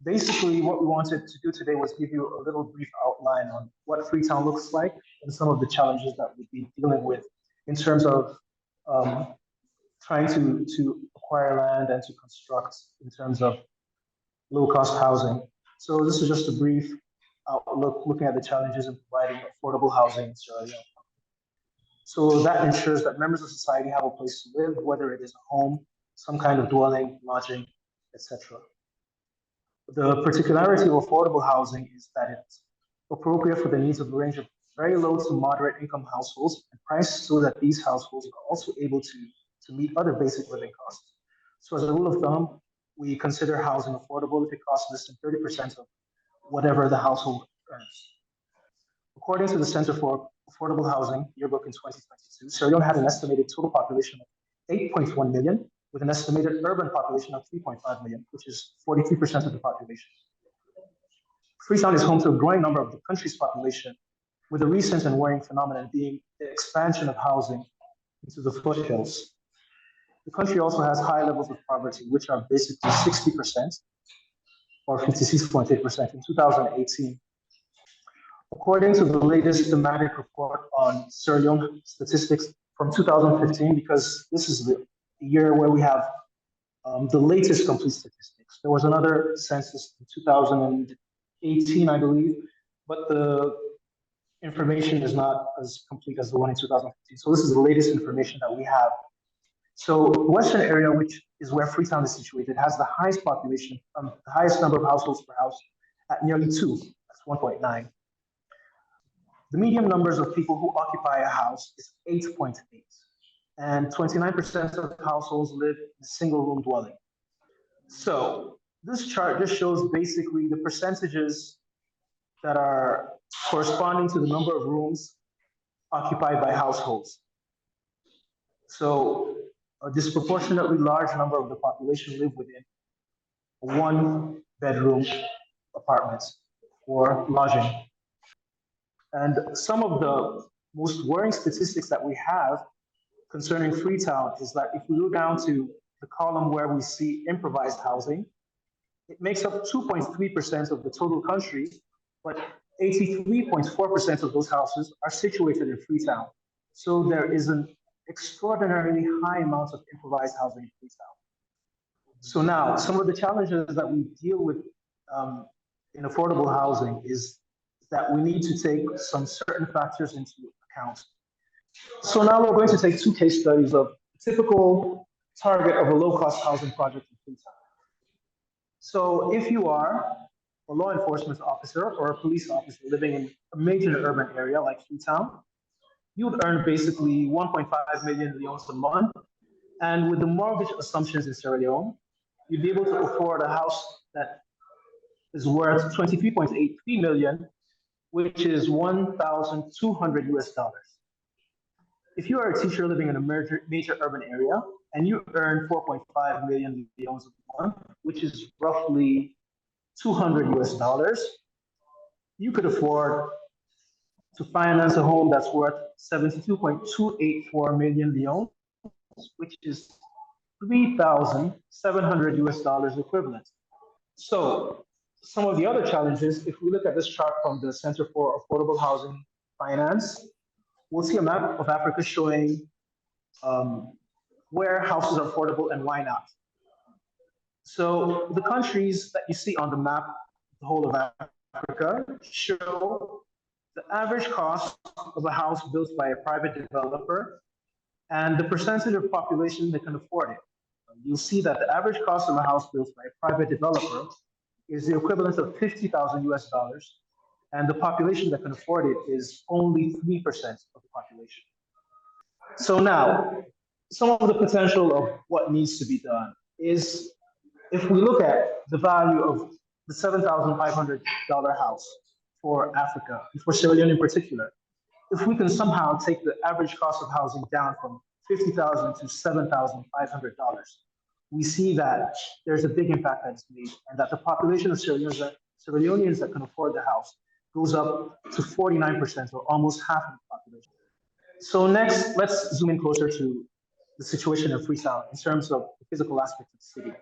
Basically, what we wanted to do today was give you a little brief outline on what Freetown looks like and some of the challenges that we'd be dealing with in terms of um, trying to acquire land and to construct in terms of low-cost housing. So this is just a brief outlook looking at the challenges in providing affordable housing in Sierra Leone. So that ensures that members of society have a place to live, whether it is a home, some kind of dwelling, lodging, etc. The particularity of affordable housing is that it's appropriate for the needs of a range of very low to moderate income households and priced so that these households are also able to meet other basic living costs. So as a rule of thumb, we consider housing affordable if it costs less than 30% of whatever the household earns. According to the Center for Affordable Housing Yearbook in 2022, Sierra Leone had an estimated total population of 8.1 million, with an estimated urban population of 3.5 million, which is 43% of the population. Freetown is home to a growing number of the country's population, with a recent and worrying phenomenon being the expansion of housing into the foothills. The country also has high levels of poverty, which are basically 60% or 56.8% in 2018. According to the latest thematic report on Sierra Leone statistics from 2015, because this is the year where we have the latest complete statistics. There was another census in 2018, I believe, but the information is not as complete as the one in 2015. So this is the latest information that we have. So the western area, which is where Freetown is situated, has the highest population, the highest number of households per house at nearly 2, that's 1.9. The median numbers of people who occupy a house is 8.8, and 29% of households live in a single-room dwelling. So this chart just shows basically the percentages that are corresponding to the number of rooms occupied by households. So a disproportionately large number of the population live within a one-bedroom apartment or lodging. And some of the most worrying statistics that we have concerning Freetown is that if we go down to the column where we see improvised housing, it makes up 2.3% of the total country, but 83.4% of those houses are situated in Freetown. So there is an extraordinarily high amount of improvised housing in Freetown. So now, some of the challenges that we deal with in affordable housing is that we need to take some certain factors into account. So now we're going to take two case studies of a typical target of a low-cost housing project in Freetown. So if you are a law enforcement officer or a police officer living in a major urban area like Freetown, you would earn basically 1.5 million leones a month. And with the mortgage assumptions in Sierra Leone, you'd be able to afford a house that is worth 23.83 million, which is 1,200 US dollars. If you are a teacher living in a major urban area and you earn 4.5 million leones a month, which is roughly 200 US dollars, you could afford to finance a home that's worth 72.284 million leones, which is 3,700 US dollars equivalent. So some of the other challenges, if we look at this chart from the Center for Affordable Housing Finance, we'll see a map of Africa showing where houses are affordable and why not. So the countries that you see on the map, the whole of Africa, show the average cost of a house built by a private developer and the percentage of population that can afford it. You'll see that the average cost of a house built by a private developer is the equivalent of 50,000 US dollars, and the population that can afford it is only 3% of the population. So now, some of the potential of what needs to be done is, if we look at the value of the $7,500 house for Africa, and for Sierra Leone in particular, if we can somehow take the average cost of housing down from $50,000 to $7,500, we see that there's a big impact that is made, and that the population of Sierra Leoneans that can afford the house goes up to 49%, or almost half of the population. So next, let's zoom in closer to the situation in Freetown in terms of the physical aspect of the city.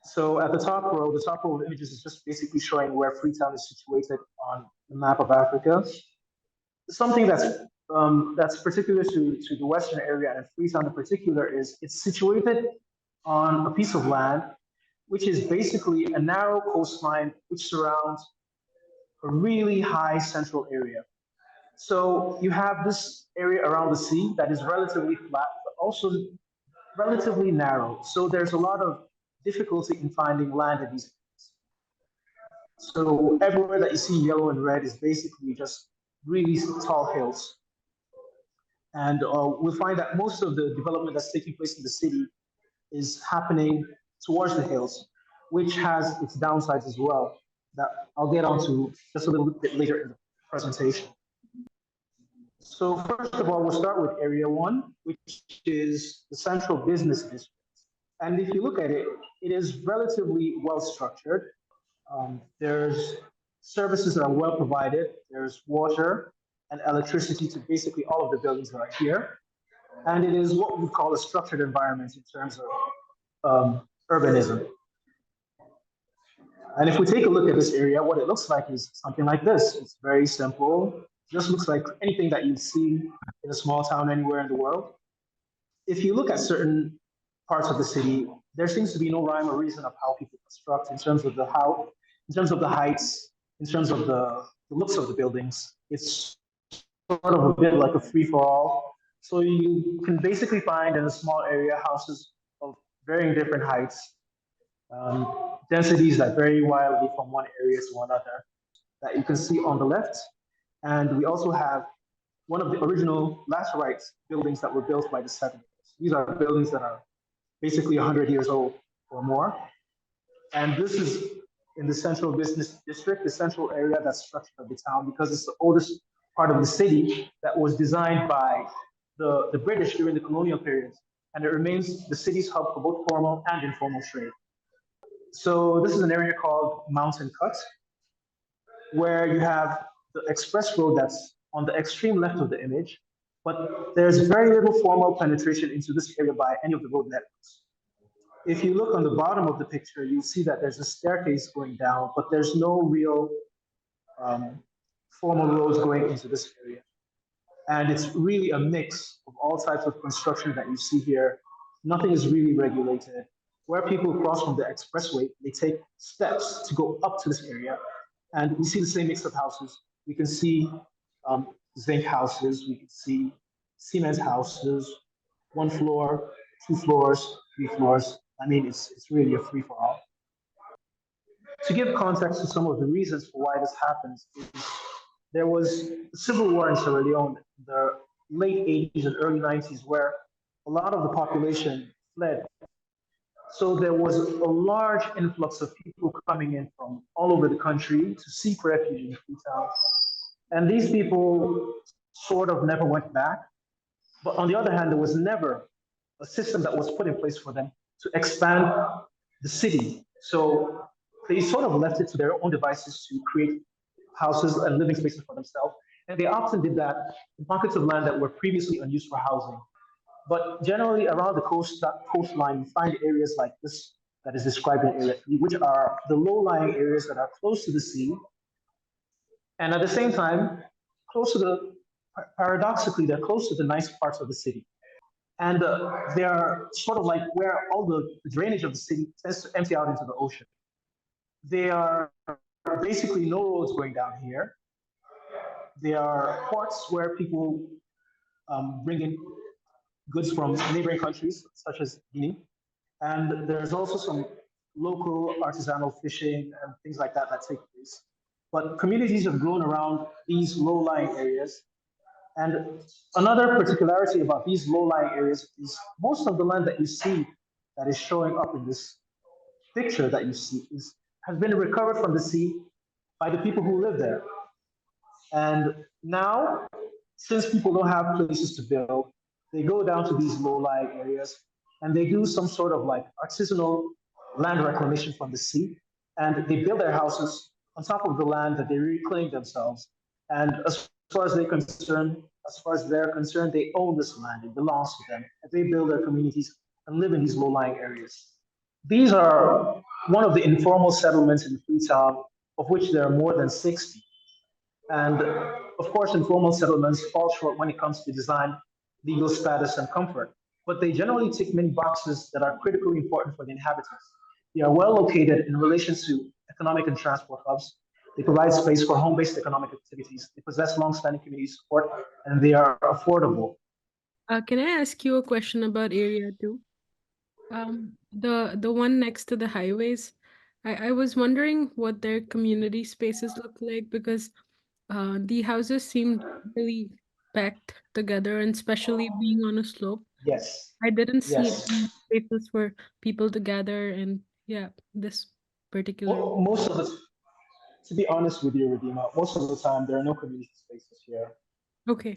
So at the top row of images is just basically showing where Freetown is situated on the map of Africa. Something that's particular to the Western area and Freetown in particular is it's situated on a piece of land which is basically a narrow coastline which surrounds a really high central area. So you have this area around the sea that is relatively flat, but also relatively narrow. So there's a lot of difficulty in finding land in these areas. So everywhere that you see yellow and red is basically just really tall hills. And we'll find that most of the development that's taking place in the city is happening towards the hills, which has its downsides as well that I'll get onto just a little bit later in the presentation. So first of all, we'll start with Area 1, which is the central business district. And if you look at it, it is relatively well structured. There's services that are well provided. There's water and electricity to basically all of the buildings that are here. And it is what we call a structured environment in terms of urbanism. And if we take a look at this area, what it looks like is something like this. It's very simple. It just looks like anything that you'd see in a small town anywhere in the world. If you look at certain parts of the city, there seems to be no rhyme or reason of how people construct in terms of the how, in terms of the heights, in terms of the looks of the buildings. It's sort of a bit like a free-for-all. So you can basically find in a small area houses of varying different heights, densities that vary wildly from one area to another that you can see on the left. And we also have one of the original laterite buildings that were built by the settlers. These are buildings that are basically 100 years old or more. And this is in the central business district, the central area that's structured of the town, because it's the oldest part of the city that was designed by the British during the colonial period. And it remains the city's hub for both formal and informal trade. So this is an area called Mountain Cut, where you have the express road that's on the extreme left of the image, but there's very little formal penetration into this area by any of the road networks. If you look on the bottom of the picture, you'll see that there's a staircase going down, but there's no real formal roads going into this area. And it's really a mix of all types of construction that you see here. Nothing is really regulated. Where people cross from the expressway, they take steps to go up to this area. And we see the same mix of houses. We can see zinc houses, we can see cement houses, 1 floor, 2 floors, 3 floors. I mean, it's really a free-for-all. To give context to some of the reasons for why this happens, there was a civil war in Sierra Leone in the late 80s and early 90s where a lot of the population fled. So there was a large influx of people coming in from all over the country to seek refuge in Freetown. And these people sort of never went back. But on the other hand, there was never a system that was put in place for them to expand the city. So they sort of left it to their own devices to create houses and living spaces for themselves. And they often did that in pockets of land that were previously unused for housing. But generally around the coastline, you find areas like this that is described in area, which are the low-lying areas that are close to the sea. And at the same time, paradoxically, they're close to the nice parts of the city. And they're sort of like where all the drainage of the city tends to empty out into the ocean. There are basically no roads going down here. There are ports where people bring in goods from neighboring countries, such as Guinea. And there's also some local artisanal fishing and things like that that take place. But communities have grown around these low-lying areas. And another particularity about these low-lying areas is most of the land that you see that is showing up in this picture that you see has been recovered from the sea by the people who live there. And now, since people don't have places to build, they go down to these low-lying areas and they do some sort of like artisanal land reclamation from the sea. And they build their houses on top of the land that they reclaim themselves. And as far as as far as they're concerned, they own this land. It belongs to them. And they build their communities and live in these low-lying areas. These are one of the informal settlements in Freetown, of which there are more than 60. And of course, informal settlements fall short when it comes to design, legal status, and comfort. But they generally tick many boxes that are critically important for the inhabitants. They are well located in relation to economic and transport hubs. They provide space for home based economic activities. They possess long standing community support, and they are affordable. Can I ask you a question about area two? The one next to the highways. I was wondering what their community spaces look like because the houses seemed really packed together, and especially being on a slope. Yes, I didn't see any yes. spaces for people to gather, and yeah, this particular. Most of the, to be honest with you, Redima, most of the time there are no community spaces here. Okay.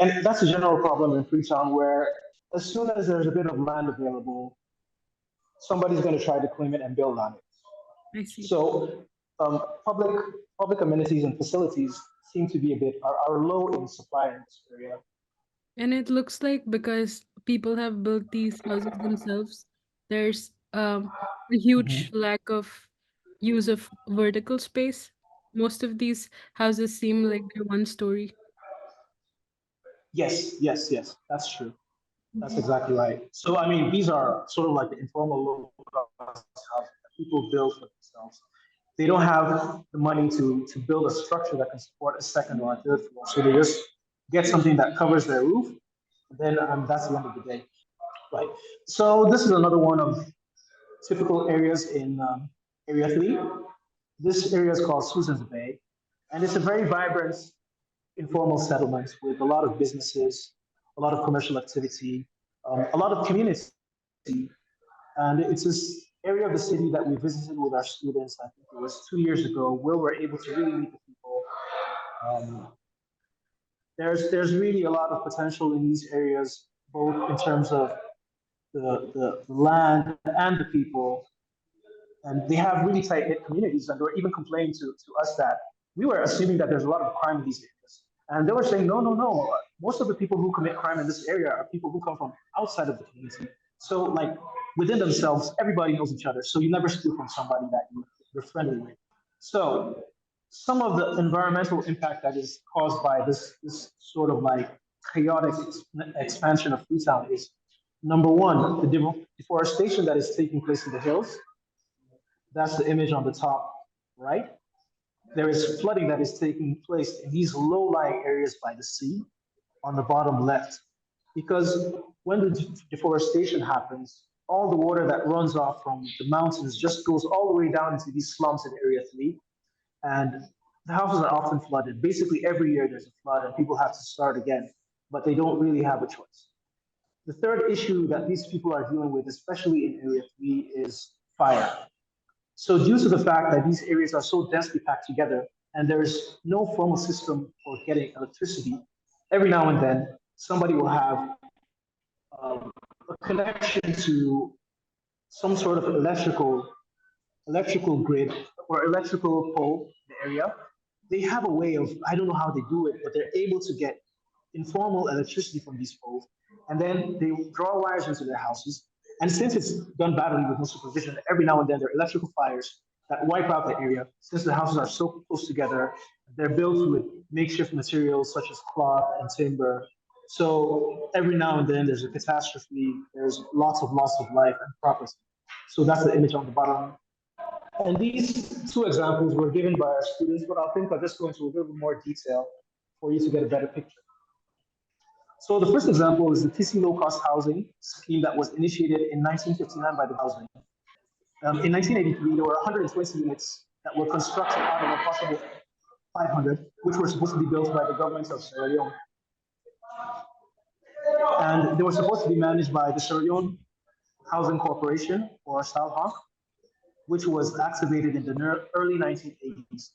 And that's a general problem in Freetown where as soon as there's a bit of land available, somebody's going to try to claim it and build on it. I see. So um, public public amenities and facilities seem to be are low in supply in this area. And it looks like because people have built these houses themselves, there's a huge Mhm. lack of use of vertical space. Most of these houses seem like they're one story. Yes, yes, yes, that's true. That's Mhm. exactly right. So I mean, these are sort of like the informal low cost houses that people build for themselves. They don't have the money to build a structure that can support a second or a third floor. So they just get something that covers their roof. Then that's the end of the day. Right. So this is another one of typical areas in Area 3. This area is called Susan's Bay, and it's a very vibrant informal settlement with a lot of businesses, a lot of commercial activity, a lot of community. And it's this area of the city that we visited with our students, I think it was 2 years ago, where we're able to really meet the people. Um, there's really a lot of potential in these areas, both in terms of the land and the people, and they have really tight knit communities. And they were even complaining to us that we were assuming that there's a lot of crime in these areas. And they were saying, no, no, no. Most of the people who commit crime in this area are people who come from outside of the community. So, like, within themselves, everybody knows each other. So, you never steal from somebody that you're friendly with. So, some of the environmental impact that is caused by this sort of like chaotic expansion of Freetown is number one, the deforestation that is taking place in the hills. That's the image on the top right. There is flooding that is taking place in these low-lying areas by the sea on the bottom left. Because when the deforestation happens, all the water that runs off from the mountains just goes all the way down into these slums in Area 3. And the houses are often flooded. Basically, every year there's a flood and people have to start again, but they don't really have a choice. The third issue that these people are dealing with, especially in Area 3, is fire. So due to the fact that these areas are so densely packed together and there's no formal system for getting electricity, every now and then somebody will have a connection to some sort of electrical grid or electrical pole in the area. They have a way of, I don't know how they do it, but they're able to get informal electricity from these poles. And then they draw wires into their houses. And since it's done badly with no supervision, every now and then there are electrical fires that wipe out the area. Since the houses are so close together, they're built with makeshift materials such as cloth and timber. So every now and then there's a catastrophe, there's lots of loss of life and property. So that's the image on the bottom. And these two examples were given by our students, but I think I'll just go into a little bit more detail for you to get a better picture. So the first example is the TC low cost housing scheme that was initiated in 1959 by the housing. In 1983, there were 120 units that were constructed out of a possible 500, which were supposed to be built by the government of Sierra Leone. And they were supposed to be managed by the Sierra Leone Housing Corporation, or SALHA, which was activated in the early 1980s.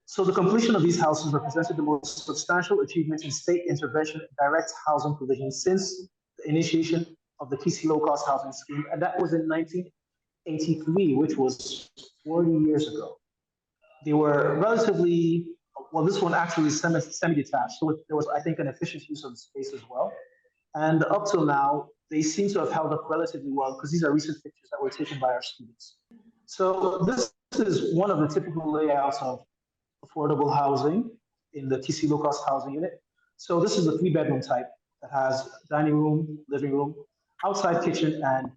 So the completion of these houses represented the most substantial achievement in state intervention in direct housing provision since the initiation of the TC low cost housing scheme, and that was in 1983, which was 40 years ago. They were relatively well, this one actually is semi-detached, so there was, I think, an efficient use of the space as well. And up till now, they seem to have held up relatively well because these are recent pictures that were taken by our students. So this is one of the typical layouts of affordable housing in the TC low cost housing unit. So this is a 3-bedroom type that has dining room, living room, outside kitchen, and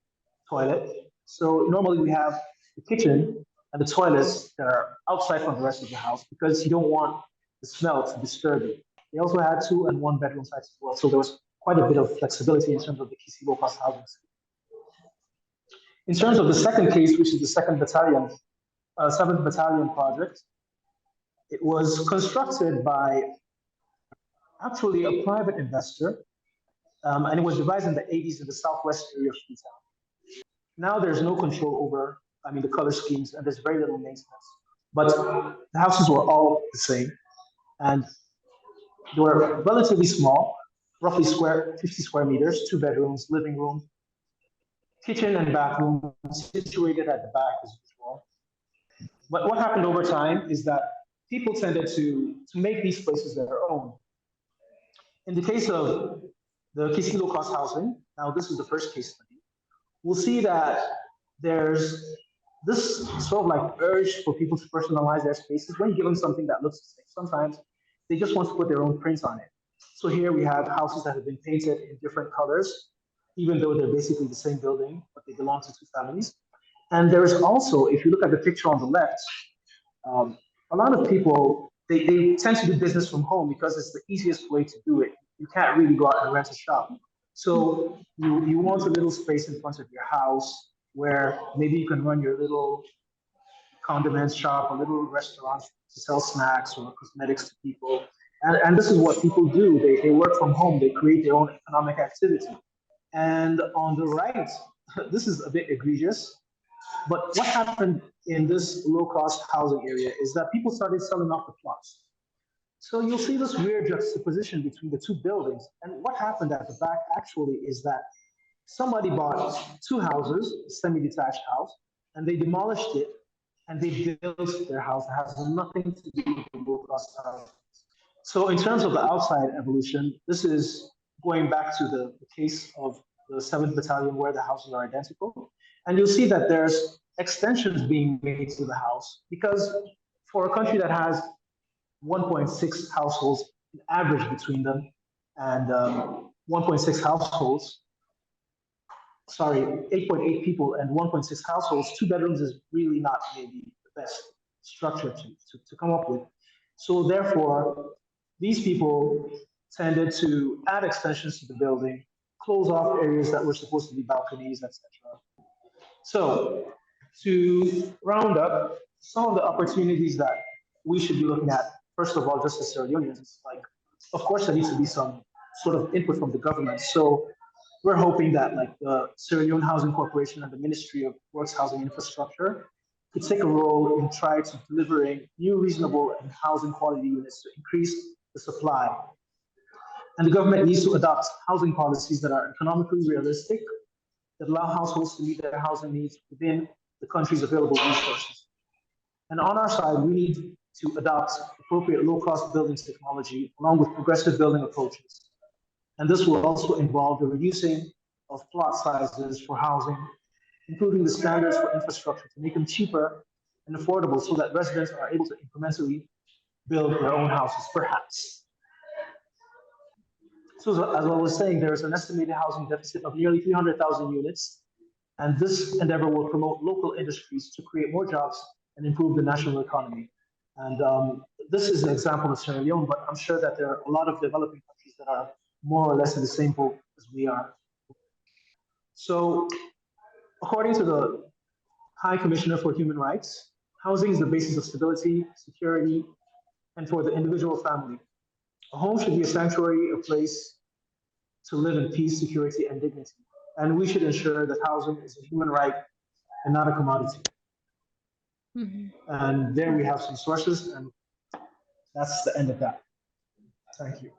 toilet. So normally we have the kitchen and the toilets that are outside from the rest of the house because you don't want the smell to disturb you. They also had 2 and 1-bedroom sites as well. So there was quite a bit of flexibility in terms of the TC low cost housing. In terms of the second case, which is the 7th Battalion project, it was constructed by actually a private investor, and it was devised in the 80s in the southwest area of Freetown. Now there's no control over, the color schemes, and there's very little maintenance. But the houses were all the same, and they were relatively small, roughly 50 square meters, 2 bedrooms, living room, kitchen and bathroom situated at the back as usual. But what happened over time is that people tended to make these places their own. In the case of the Kisi low cost housing, now this is the first case study, we'll see that there's this sort of like urge for people to personalize their spaces when given something that looks the same. Sometimes they just want to put their own prints on it. So here we have houses that have been painted in different colors, even though they're basically the same building, but they belong to 2 families. And there is also, if you look at the picture on the left, a lot of people, they tend to do business from home because it's the easiest way to do it. You can't really go out and rent a shop. So you want a little space in front of your house where maybe you can run your little condiments shop, a little restaurant to sell snacks or cosmetics to people. And this is what people do. They work from home, they create their own economic activity. And on the right, this is a bit egregious, but what happened in this low-cost housing area is that people started selling off the plots. So you'll see this weird juxtaposition between the 2 buildings. And what happened at the back actually is that somebody bought 2 houses, a semi-detached house, and they demolished it and they built their house that has nothing to do with the low-cost house. So in terms of the outside evolution, this is going back to the case of the 7th Battalion where the houses are identical. And you'll see that there's extensions being made to the house because for a country that has 1.6 households in average between them and 1.6 households, 8.8 people and 1.6 households, 2 bedrooms is really not maybe the best structure to come up with. So therefore, these people tended to add extensions to the building, close off areas that were supposed to be balconies, etc. So to round up, some of the opportunities that we should be looking at, first of all, just as Sierra Leoneans, like, of course, there needs to be some sort of input from the government. So we're hoping that like the Sierra Leone Housing Corporation and the Ministry of Works, Housing, Infrastructure could take a role in trying to delivering new, reasonable, and housing quality units to increase the supply. And the government needs to adopt housing policies that are economically realistic, that allow households to meet their housing needs within the country's available resources. And on our side, we need to adopt appropriate low-cost building technology along with progressive building approaches. And this will also involve the reducing of plot sizes for housing, including the standards for infrastructure to make them cheaper and affordable so that residents are able to incrementally build their own houses, perhaps. So as I was saying, there is an estimated housing deficit of nearly 300,000 units, and this endeavor will promote local industries to create more jobs and improve the national economy. And this is an example of Sierra Leone, but I'm sure that there are a lot of developing countries that are more or less in the same boat as we are. So according to the High Commissioner for Human Rights, housing is the basis of stability, security, and for the individual family. A home should be a sanctuary, a place to live in peace, security, and dignity. And we should ensure that housing is a human right and not a commodity. And there we have some sources, and that's the end of that. Thank you.